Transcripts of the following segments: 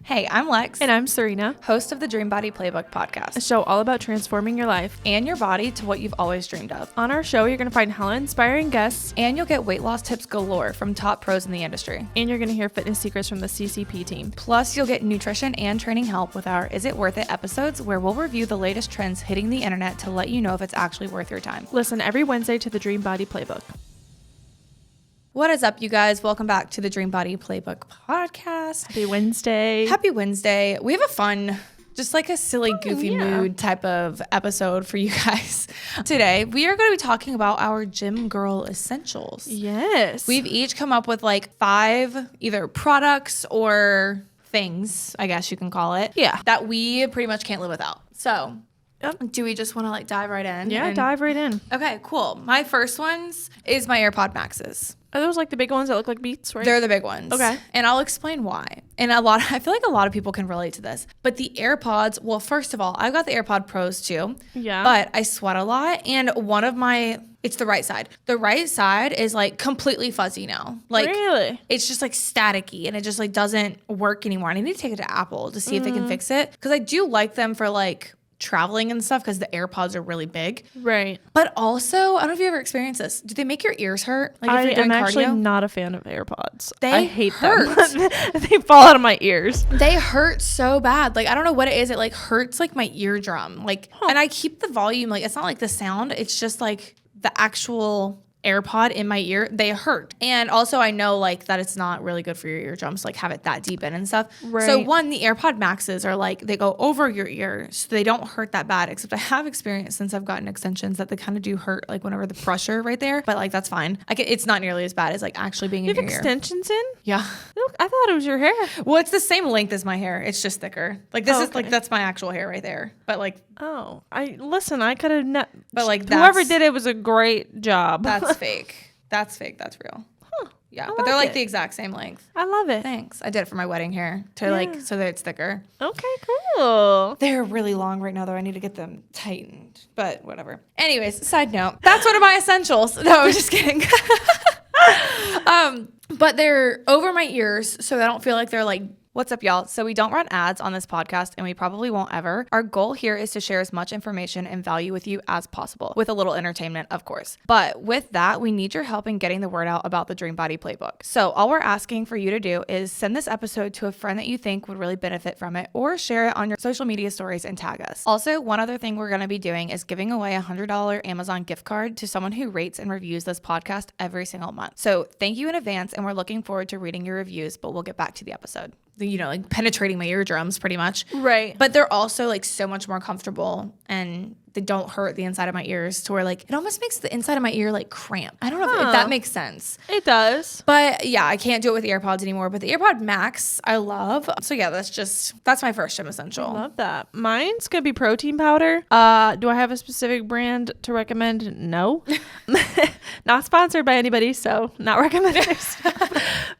Hey, I'm Lex. And I'm Serena, host of the Body Playbook podcast. A show all about transforming your life and your body to what you've always dreamed of. On our show, you're going to find hella inspiring guests. And you'll get weight loss tips galore from top pros in the industry. And you're going to hear fitness secrets from the CCP team. Plus, you'll get nutrition and training help with our Is It Worth It episodes, where we'll review the latest trends hitting the internet to let you know if it's actually worth your time. Listen every Wednesday to the Body Playbook. What is up, you guys? Welcome back to the Body Playbook podcast. Happy Wednesday. Happy Wednesday. We have a fun, just like a silly, goofy mood type of episode for you guys. Today, we are going to be talking about our gym girl essentials. Yes. We've each come up with like 5 either products or things, I guess you can call it, that we pretty much can't live without. So, do we just want to like dive right in? Yeah, dive right in. Okay, cool. My first ones is my AirPod Maxes. Are those like the big ones that look like Beats, right? They're the big ones. Okay. And I'll explain why. And I feel like a lot of people can relate to this. But the AirPods, well, first of all, I've got the AirPod Pros too. Yeah. But I sweat a lot. And it's the right side. The right side is like completely fuzzy now. Like, really? It's just like staticky and it just like doesn't work anymore. And I need to take it to Apple to see if they can fix it. Because I do like them for like traveling and stuff because the AirPods are really big. Right. But also, I don't know if you ever experienced this. Do they make your ears hurt? Like I if you're doing am actually cardio? not a fan of AirPods. They I hate hurt. them. They fall out of my ears. They hurt so bad. Like, I don't know what it is. It like hurts like my eardrum. Like, and I keep the volume. Like, it's not like the sound. It's just like the actual AirPod in my ear. They hurt. And also I know like that it's not really good for your eardrums to like have it that deep in and stuff. Right. So the AirPod Maxes are like, they go over your ear so they don't hurt that bad, except I have experienced since I've gotten extensions that they kind of do hurt like whenever the pressure right there, but like that's fine. It's not nearly as bad as like actually being in your ear. You have extensions in? Yeah. Look, I thought it was your hair. Well, it's the same length as my hair. It's just thicker. Like this is like, that's my actual hair right there. But like, I could have but like whoever did it was a great job. That's fake. That's fake. That's real. Huh. Yeah, but they're like the exact same length. I love it. Thanks. I did it for my wedding hair to like so that it's thicker. Okay, cool. They're really long right now though. I need to get them tightened, but whatever. Anyways, side note. That's one of my essentials. No, I'm just kidding. But they're over my ears so I don't feel like they're like. What's up, y'all? So we don't run ads on this podcast and we probably won't ever. Our goal here is to share as much information and value with you as possible, with a little entertainment, of course. But with that, we need your help in getting the word out about the Body Playbook. So all we're asking for you to do is send this episode to a friend that you think would really benefit from it, or share it on your social media stories and tag us. Also, one other thing we're going to be doing is giving away a $100 Amazon gift card to someone who rates and reviews this podcast every single month. So thank you in advance, and we're looking forward to reading your reviews, but we'll get back to the episode. Like penetrating my eardrums pretty much. Right. But they're also like so much more comfortable and they don't hurt the inside of my ears to where like it almost makes the inside of my ear like cramp. I don't know if that makes sense. It does. But yeah, I can't do it with the AirPods anymore. But the AirPod Max, I love. So yeah, that's my first gym essential. I love that. Mine's going to be protein powder. Do I have a specific brand to recommend? No. Not sponsored by anybody, so not recommended.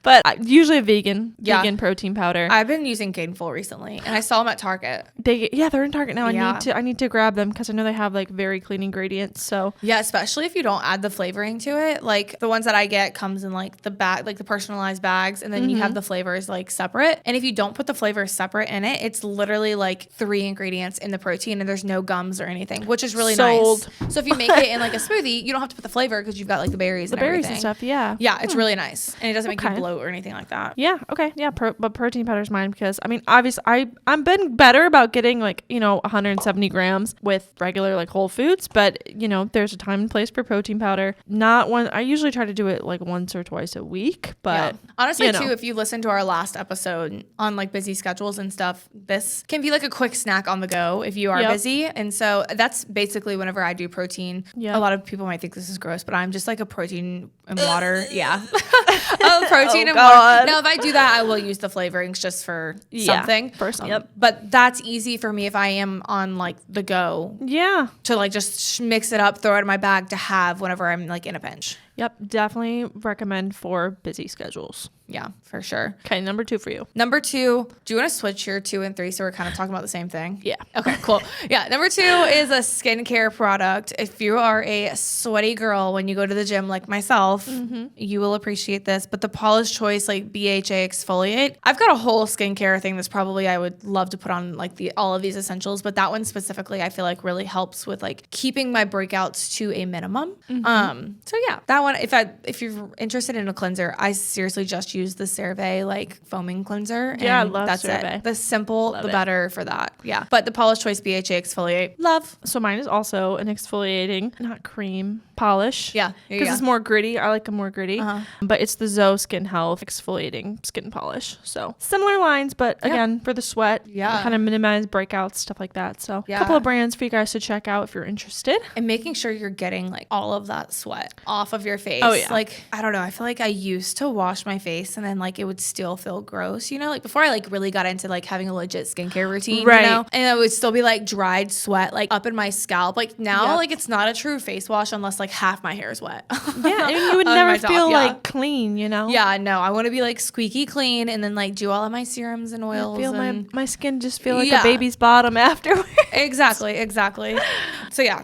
But usually a vegan protein powder. I've been using Gainful recently, and I saw them at Target. They're in Target now. Yeah. I need to grab them because I know they have like very clean ingredients. So yeah, especially if you don't add the flavoring to it. Like the ones that I get comes in like the bag, like the personalized bags, and then you have the flavors like separate. And if you don't put the flavors separate in it, it's literally like 3 ingredients in the protein, and there's no gums or anything, which is really nice. So if you make it in like a smoothie, you don't have to put the flavor because you've got like the berries and stuff. Yeah, it's really nice, and it doesn't make you bloat or anything like that. Yeah. Okay. Yeah. But protein powder is mine because I mean, obviously, I'm been better about getting like 170 grams with regular like whole foods, but there's a time and place for protein powder. Not one. I usually try to do it like once or twice a week, but honestly too, if you listen to our last episode on like busy schedules and stuff, this can be like a quick snack on the go if you are busy. And so that's basically whenever I do protein. A lot of people might think this is gross, but I'm just like a protein and water. Protein and water. Now, if I do that, I will use the flavorings just for something. For something. But that's easy for me if I am on like the go. Yeah. To like just mix it up, throw it in my bag to have whenever I'm like in a pinch. Yep. Definitely recommend for busy schedules. Yeah, for sure. Okay, number 2 for you. Number 2, do you want to switch your 2 and 3 so we're kind of talking about the same thing? Yeah. Okay, cool. Yeah, number 2 is a skincare product. If you are a sweaty girl when you go to the gym like myself, you will appreciate this. But the Paula's Choice like BHA exfoliate, I've got a whole skincare thing that's probably I would love to put on like all of these essentials, but that one specifically I feel like really helps with like keeping my breakouts to a minimum. So yeah, that one. If you're interested in a cleanser, I seriously just use the CeraVe like foaming cleanser. Yeah, and I love that's CeraVe. it. The simple, Love the it. better for that. Yeah, but the Paula's Choice BHA exfoliate, love. So mine is also an exfoliating, not cream, polish. Yeah, Because it's more gritty. I like them more gritty. But it's the Zoe Skin Health exfoliating skin polish. So similar lines, but again, for the sweat, kind of minimize breakouts, stuff like that. So a couple of brands for you guys to check out if you're interested. And making sure you're getting like all of that sweat off of your face. Oh, yeah. Like, I don't know. I feel like I used to wash my face and then like it would still feel gross, you know, like before I like really got into like having a legit skincare routine, Right. you know, and it would still be like dried sweat, like up in my scalp. Like now, like it's not a true face wash unless like half my hair is wet. Yeah, and you would On never my top, feel like clean, you know? Yeah, no, I want to be like squeaky clean and then like do all of my serums and oils. I feel and my skin just feel like a baby's bottom afterwards. Exactly. So yeah,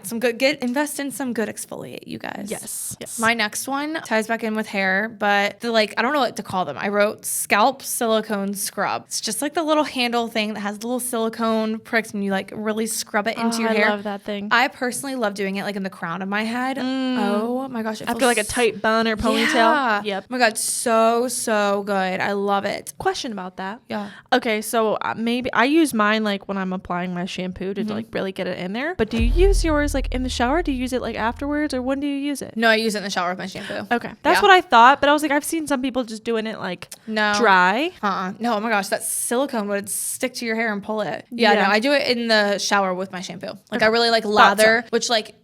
invest in some good exfoliate, you guys. Yes. My next one ties back in with hair, but I don't know what to call them. I wrote scalp silicone scrub. It's just like the little handle thing that has the little silicone pricks and you like really scrub it into your hair. I love that thing. I personally love doing it like in the crown of my head. Oh my gosh. After like a tight bun or ponytail. Yeah. Yep. Oh my God. So good. I love it. Question about that. Yeah. Okay, so maybe I use mine like when I'm applying my shampoo to like really get it in there. But do you use yours like in the shower? Do you use it like afterwards, or when do you use it? No, I use it in the shower with my shampoo. Okay, that's what I thought. But I was like, I've seen some people just doing it like dry. No, oh my gosh, that silicone would stick to your hair and pull it. Yeah, no, I do it in the shower with my shampoo. Like I really like lather, which like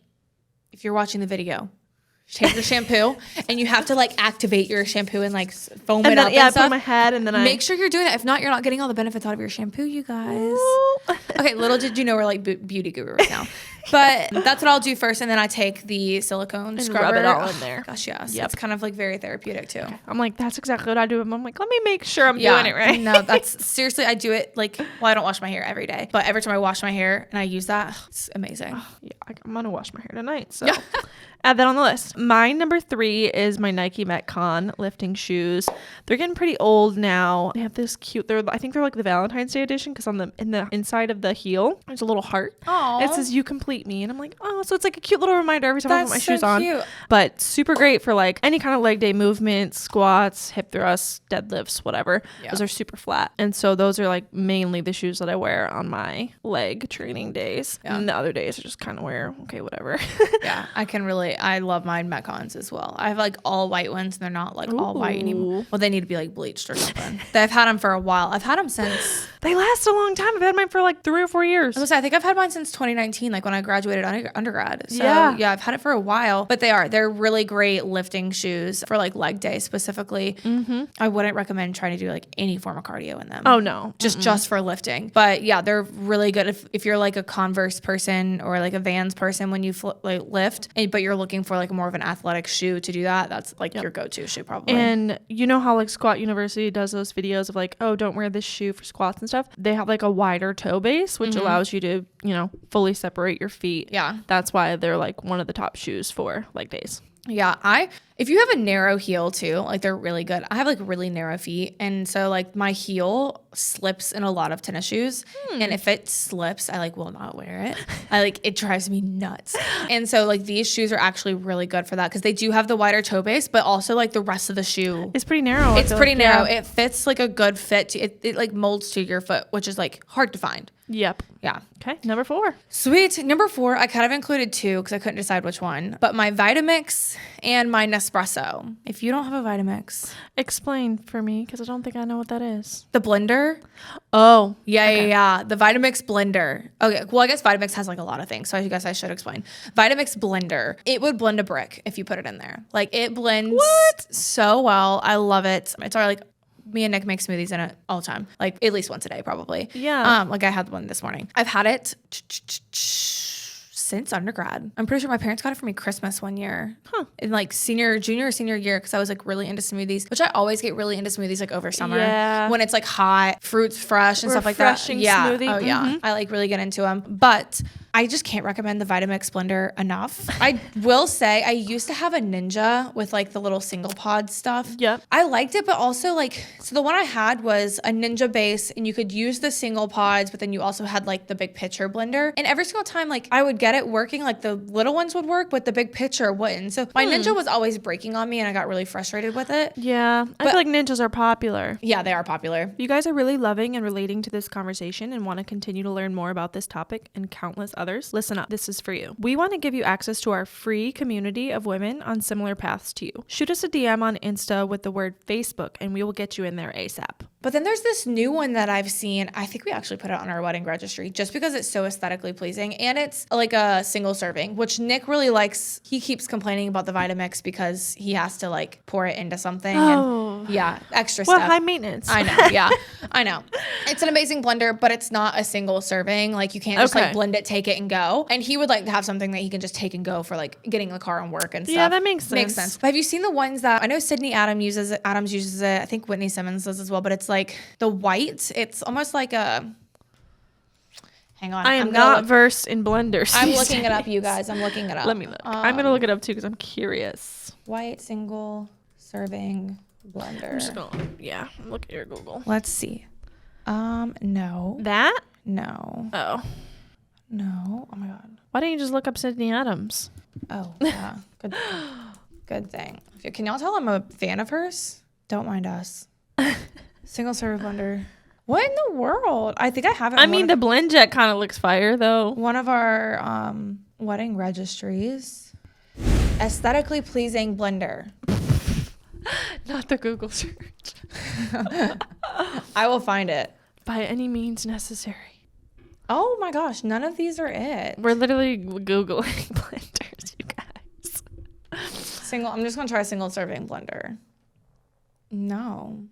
if you're watching the video, take your shampoo and you have to like activate your shampoo and like foam it up. Yeah, I put it on my head and then I make sure you're doing that. If not, you're not getting all the benefits out of your shampoo, you guys. Okay, little did you know we're like beauty gurus now. But that's what I'll do first, and then I take the silicone scrubber. Rub it all in there. Gosh, yes. Yep. It's kind of like very therapeutic too. Okay. I'm like, that's exactly what I do. I'm like, let me make sure I'm doing it right. No, that's seriously, I do it like, well, I don't wash my hair every day, but every time I wash my hair and I use that, it's amazing. Yeah, I'm gonna wash my hair tonight. So add that on the list. My number 3 is my Nike Metcon lifting shoes. They're getting pretty old now. They have this cute. I think they're like the Valentine's Day edition because in the inside of the heel there's a little heart. Oh, it says "You complete me," and I'm like, oh, so it's like a cute little reminder every time I put my shoes on. Cute. But super great for like any kind of leg day movements, squats, hip thrusts, deadlifts, whatever. Yeah. Those are super flat, and so those are like mainly the shoes that I wear on my leg training days. Yeah. And the other days I just kind of wear whatever. Yeah, I love my Metcons as well. I have like all white ones and they're not like all white anymore. Well, they need to be like bleached or something. I've had them for a while. I've had them since they last a long time. I've had mine for like 3 or 4 years. I think I've had mine since 2019, like when I graduated undergrad. So yeah, I've had it for a while, but they're really great lifting shoes for like leg day specifically. I wouldn't recommend trying to do like any form of cardio in them. Oh no, just for lifting. But yeah, they're really good if you're like a Converse person or like a Vans person when you lift, but you're looking for like more of an athletic shoe to do that. That's like your go-to shoe probably. And you know how like Squat University does those videos of like, oh, don't wear this shoe for squats and stuff. They have like a wider toe base, which allows you to, fully separate your feet. Yeah. That's why they're like one of the top shoes for leg days. Yeah, if you have a narrow heel too, like they're really good. I have like really narrow feet, and so like my heel slips in a lot of tennis shoes, and if it slips, I like will not wear it. It drives me nuts. And so like these shoes are actually really good for that because they do have the wider toe base, but also like the rest of the shoe. It's pretty narrow. It's pretty narrow. Yeah. It fits like a good fit. It like molds to your foot, which is like hard to find. Yep. Yeah. Okay. Number 4. Sweet. Number 4, I kind of included 2 because I couldn't decide which one. But my Vitamix and my Nespresso. If you don't have a Vitamix, explain for me because I don't think I know what that is. The blender. Oh. Yeah. The Vitamix blender. Okay. Well, I guess Vitamix has like a lot of things, so I guess I should explain. Vitamix blender. It would blend a brick if you put it in there. Like it blends so well. I love it. It's already like. Me and Nick make smoothies in it all the time, like at least once a day, probably. Yeah. Like I had one this morning. I've had it since undergrad. I'm pretty sure my parents got it for me Christmas one year. In like junior or senior year, because I was like really into smoothies, which I always get really into smoothies like over summer. Yeah. When it's like hot, fruits fresh and stuff like that. Refreshing smoothie. Oh yeah. I like really get into them. But I just can't recommend the Vitamix blender enough. I will say I used to have a Ninja with like the little single pod stuff. Yep. I liked it, but also like, so the one I had was a Ninja base and you could use the single pods, but then you also had like the big pitcher blender. And every single time like I would get it working, like the little ones would work, but the big pitcher wouldn't. So my Ninja was always breaking on me and I got really frustrated with it. Yeah. I feel like Ninjas are popular. Yeah, they are popular. If you guys are really loving and relating to this conversation and want to continue to learn more about this topic and countless others, listen up. This is for you. We want to give you access to our free community of women on similar paths to you. Shoot us a DM on Insta with the word Facebook and we will get you in there ASAP. But then there's this new one that I've seen. I think we actually put it on our wedding registry just because it's so aesthetically pleasing. And it's like a single serving, which Nick really likes. He keeps complaining about the Vitamix because he has to like pour it into something. Oh. And yeah, extra Well, stuff. high maintenance. I know. Yeah, I know. It's an amazing blender, but it's not a single serving. Like you can't just like blend it, take it and go. And he would like to have something that he can just take and go for like getting in the car and work and stuff. Yeah, that makes sense. Makes sense. But have you seen the ones that I know Sydney Adams uses it? I think Whitney Simmons does as well, but it's like the white. It's almost like a. Hang on. I am not versed in blenders. I'm looking it up, you guys. I'm looking it up. Let me look. I'm going to look it up too because I'm curious. White single serving blender. I'm just going to, look at your Google. Let's see. No. That? No. Oh. No. Oh my God. Why don't you just look up Sydney Adams? Oh, yeah. Good thing. Can y'all tell I'm a fan of hers? Don't mind us. Single serve blender. What in the world? I think I have it. I mean, the blend jet kind of looks fire though. One of our wedding registries. Aesthetically pleasing blender. Not the Google search. I will find it. By any means necessary. Oh my gosh, none of these are it. We're literally Googling blenders, you guys. I'm just gonna try a single serving blender. No.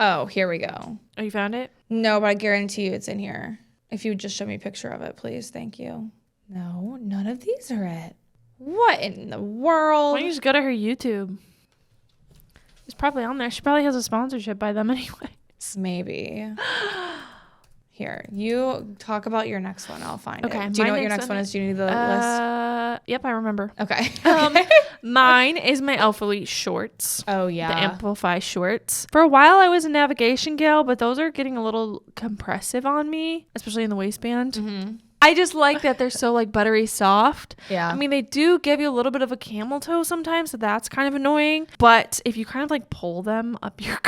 Oh, here we go. Oh, you found it? No, but I guarantee you it's in here. If you would just show me a picture of it, please. Thank you. No, none of these are it. What in the world? Why don't you just go to her YouTube? It's probably on there. She probably has a sponsorship by them anyways. Maybe. Here, you talk about your next one. I'll find Okay, it. Do you know what your next one is? Do you need the list? Yep, I remember. Okay. Mine is my Elf Elite shorts. Oh, yeah. The Amplify shorts. For a while, I was a navigation gal, but those are getting a little compressive on me, especially in the waistband. Mm-hmm. I just like that they're so like buttery soft. Yeah. I mean, they do give you a little bit of a camel toe sometimes, so that's kind of annoying. But if you kind of like pull them up your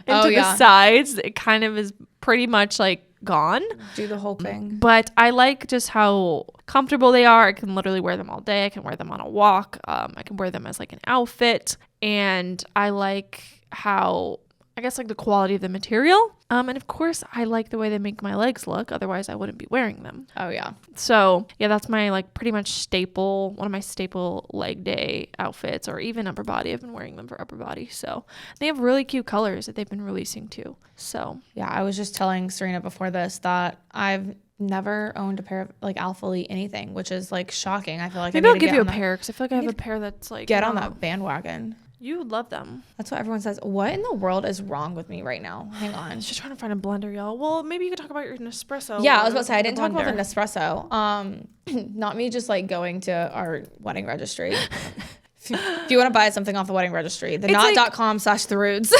into the sides, it kind of is pretty much like gone. Do the whole thing. But I like just how comfortable they are. I can literally wear them all day. I can wear them on a walk. I can wear them as like an outfit. And I like how, I guess, like the quality of the material. And of course, I like the way they make my legs look. Otherwise, I wouldn't be wearing them. Oh, yeah. So, yeah, that's my like pretty much one of my staple leg day outfits, or even upper body. I've been wearing them for upper body. So they have really cute colors that they've been releasing too. So, yeah, I was just telling Serena before this that I've never owned a pair of like Alpha Elite anything, which is like shocking. I feel like maybe I'll give you a pair because I feel like I have a pair that's like get on that bandwagon. You would love them. That's what everyone says. What in the world is wrong with me right now? Hang on. I was just trying to find a blender, y'all. Well, maybe you could talk about your Nespresso. Yeah, I was about to say, I didn't talk about the Nespresso. Not me just like going to our wedding registry. If you want to buy something off the wedding registry, the not.com/theroods.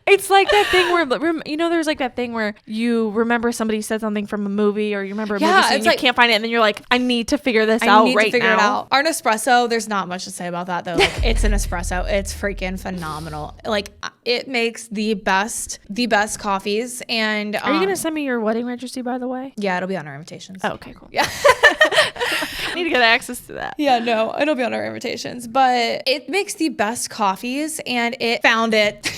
It's like that thing where, you know, there's like that thing where you remember somebody said something from a movie, or you remember a movie scene and you can't find it, and then you're like, I need to figure this out right now. Our Nespresso, there's not much to say about that though. Like, it's an espresso. It's freaking phenomenal. Like, it makes the best coffees. And are you gonna send me your wedding registry, by the way? Yeah, it'll be on our invitations. Oh, okay, cool. Yeah. I need to get access to that. Yeah, no, it'll be on our invitations. But it makes the best coffees, and it found it.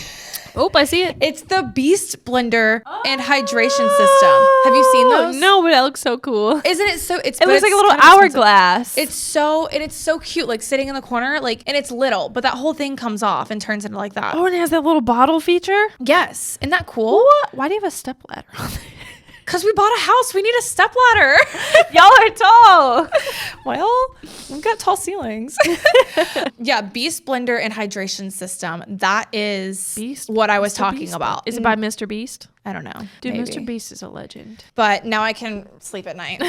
Oh, I see it. It's the Beast blender and hydration system. Have you seen those? No, but it looks so cool. Isn't it so? It looks like a little hourglass. It's so cute, like sitting in the corner, like, and it's little, but that whole thing comes off and turns into like that. Oh, and it has that little bottle feature? Yes. Isn't that cool? What? Why do you have a stepladder on it? Because we bought a house. We need a stepladder. Y'all are tall. Well, we've got tall ceilings. Yeah, Beast Blender and Hydration System. That is what I was talking about. Is it by Mr. Beast? I don't know. Dude, maybe. Mr. Beast is a legend. But now I can sleep at night.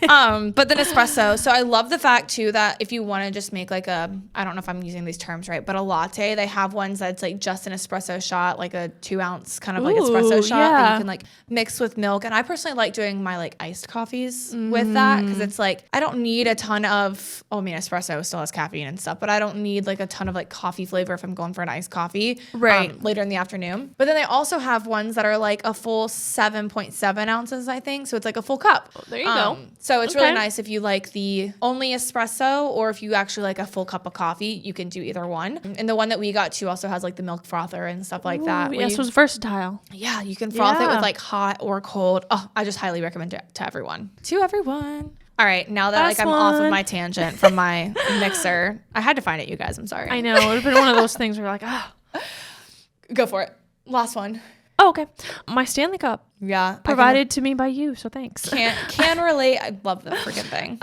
But then espresso. So I love the fact too that if you want to just make like a, I don't know if I'm using these terms right, but a latte, they have ones that's like just an espresso shot, like a 2 ounce kind of like espresso shot that you can like mix with milk. And I personally like doing my like iced coffees with that because it's like, I don't need a ton of, I mean, espresso still has caffeine and stuff, but I don't need like a ton of like coffee flavor if I'm going for an iced coffee later in the afternoon. But then they also have ones that are like a full 7.7 ounces, I think. So it's like a full cup. Oh, there you go. So it's really nice if you like the only espresso or if you actually like a full cup of coffee, you can do either one. And the one that we got too also has like the milk frother and stuff like that. Yes, it was versatile. Yeah, you can froth it with like hot or cold. Oh, I just highly recommend it to everyone. To everyone. All right, now that like I'm off of my tangent from my mixer, I had to find it, you guys. I'm sorry. I know. It would have been one of those things where you're like, Go for it. Last one. Oh, okay. My Stanley Cup. Yeah. Provided to me by you, so thanks. Can relate. I love the freaking thing.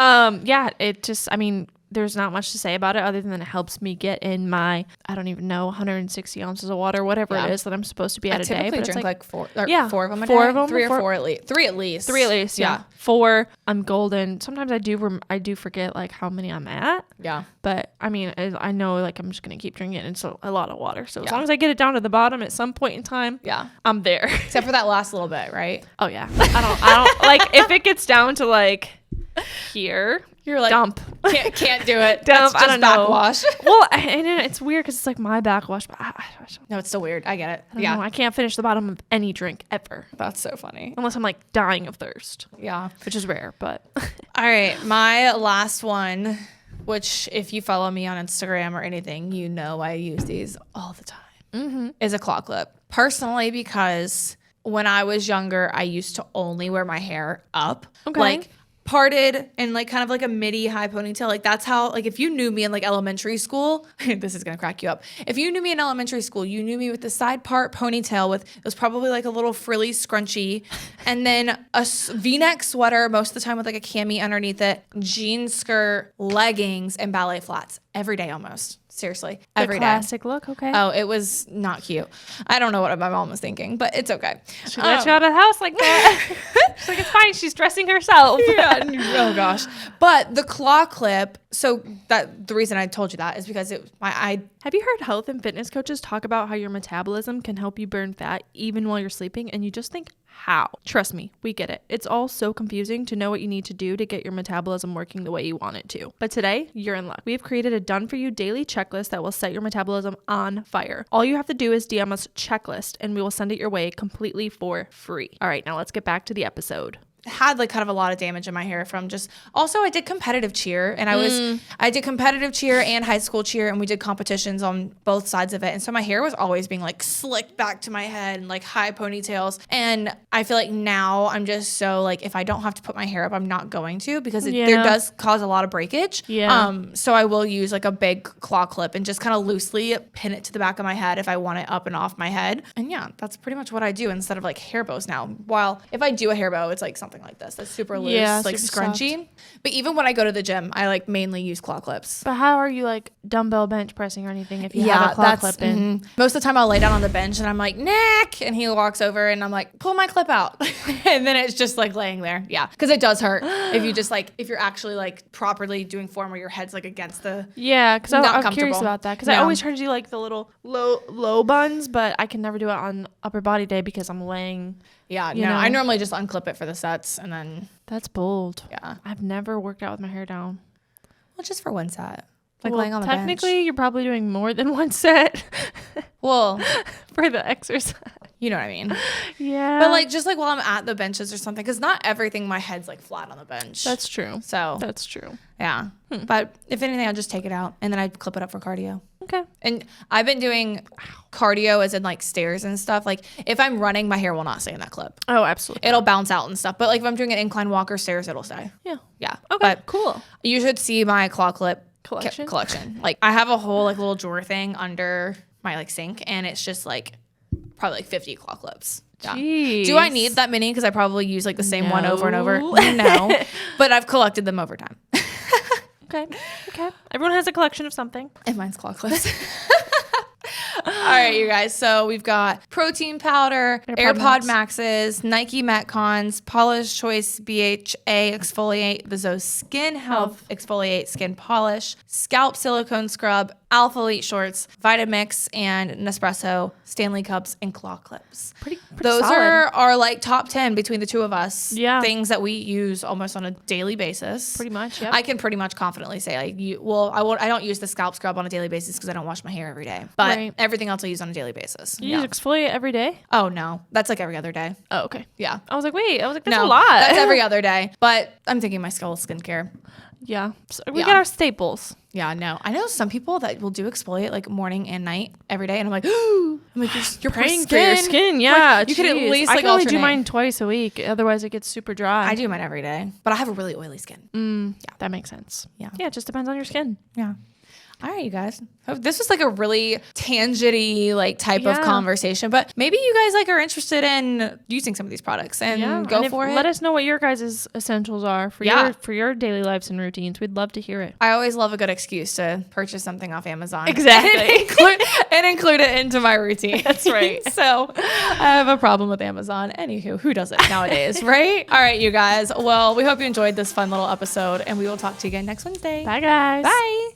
Yeah, it just, I mean, there's not much to say about it other than it helps me get in my, I don't even know, 160 ounces of water, whatever it is that I'm supposed to be at a day. But drink like four of them a day. 4 of them. 3 or 4 at least. 3 at least. 3 at least, yeah. 4, I'm golden. Sometimes I do forget like how many I'm at. Yeah. But I mean, I know like I'm just going to keep drinking it. And so a lot of water. So as long as I get it down to the bottom at some point in time, I'm there. Except for that last little bit, right? Oh yeah. I don't like if it gets down to like here. You're like, dump. Can't do it. Dump. That's just I don't know. backwash. Well, and it's weird because it's like my backwash. But no, it's still weird. I get it. I don't know. I can't finish the bottom of any drink ever. That's so funny. Unless I'm like dying of thirst. Yeah. Which is rare, but. All right. My last one, which if you follow me on Instagram or anything, you know I use these all the time, is a claw clip. Personally, because when I was younger, I used to only wear my hair up. Okay. Like, parted and like kind of like a midi high ponytail. Like that's how, like if you knew me in like elementary school, this is gonna crack you up. If you knew me in elementary school, you knew me with the side part ponytail with, it was probably like a little frilly scrunchie and then a V-neck sweater most of the time with like a cami underneath it, jean skirt, leggings, and ballet flats every day almost. Seriously, every day. Classic look, okay. Oh, it was not cute. I don't know what my mom was thinking, but it's okay. She let you out of the house like that. She's like, it's fine. She's dressing herself. Yeah. Oh gosh. But the claw clip. So that the reason I told you that is because Have you heard health and fitness coaches talk about how your metabolism can help you burn fat even while you're sleeping? And you just think, how? Trust me, we get it. It's all so confusing to know what you need to do to get your metabolism working the way you want it to. But today, you're in luck. We have created a done-for-you daily checklist that will set your metabolism on fire. All you have to do is DM us checklist and we will send it your way completely for free. All right, now let's get back to the episode. Had like kind of a lot of damage in my hair from just, also I did competitive cheer and I did competitive cheer and high school cheer and we did competitions on both sides of it. And so my hair was always being like slicked back to my head and like high ponytails. And I feel like now I'm just so like, if I don't have to put my hair up, I'm not going to because there does cause a lot of breakage. Yeah. So I will use like a big claw clip and just kind of loosely pin it to the back of my head if I want it up and off my head. And yeah, that's pretty much what I do instead of like hair bows now. While if I do a hair bow, it's like something like this. That's super loose, like super scrunchy. Soft. But even when I go to the gym, I like mainly use claw clips. But how are you like dumbbell bench pressing or anything if you have a claw clip in? Most of the time I'll lay down on the bench and I'm like, Nick, and he walks over and I'm like, pull my clip out. And then it's just like laying there. Yeah. Because it does hurt if you just like, if you're actually like properly doing form where your head's like against the. Yeah. Because I'm curious about that. Because I always try to do like the little low buns, but I can never do it on upper body day because I'm laying. Yeah, no, I normally just unclip it for the sets and then. That's bold. Yeah. I've never worked out with my hair down. Well, just for one set. Like laying on the bench. Technically, you're probably doing more than one set. Well. For the exercise. You know what I mean? Yeah. But like, just like while I'm at the benches or something, because not everything my head's like flat on the bench. That's true. So. That's true. Yeah. But if anything, I'll just take it out and then I clip it up for cardio. Okay. And I've been doing cardio as in like stairs and stuff. Like if I'm running, my hair will not stay in that clip. Oh, absolutely. It'll bounce out and stuff. But like if I'm doing an incline walk or stairs, it'll stay. Yeah. Yeah. Okay. But cool. You should see my claw clip collection. Like I have a whole like little drawer thing under my like sink and it's just like probably like 50 claw clips. Yeah. Jeez. Do I need that many? Because I probably use like the same one over and over. No, but I've collected them over time. Okay. Everyone has a collection of something. And mine's claw clips. All right, you guys. So we've got protein powder, AirPod Maxes, Nike Metcons, Polish Choice BHA Exfoliate, the Zoe Skin Health Exfoliate Skin Polish, Scalp Silicone Scrub, Alpha Elite Shorts, Vitamix, and Nespresso, Stanley Cups, and claw clips. Pretty Those solid. are like top 10 between the two of us. Yeah. Things that we use almost on a daily basis. Pretty much, yep. I can pretty much confidently say I don't use the scalp scrub on a daily basis because I don't wash my hair every day. But everything else I use on a daily basis. You use exfoliate every day? Oh no, that's like every other day. Oh, okay. Yeah. I was like, that's No, a lot. That's every other day. But I'm thinking my skull skincare. Yeah. So we got our staples. Yeah, no. I know some people that will do exfoliate like morning and night every day, and I'm like, you're praying for your skin. Yeah, like, you could at least I like can only do alternate. mine twice a week. Otherwise, it gets super dry. I do mine every day, but I have a really oily skin. Yeah, that makes sense. Yeah. Yeah, it just depends on your skin. Yeah. All right, you guys. This was like a really tangent-y like type of conversation, but maybe you guys like are interested in using some of these products and go for it. Let us know what your guys' essentials are for your daily lives and routines. We'd love to hear it. I always love a good excuse to purchase something off Amazon. Exactly. and include it into my routine. That's right. So I have a problem with Amazon. Anywho, who doesn't nowadays, right? All right, you guys. Well, we hope you enjoyed this fun little episode, and we will talk to you again next Wednesday. Bye, guys. Bye.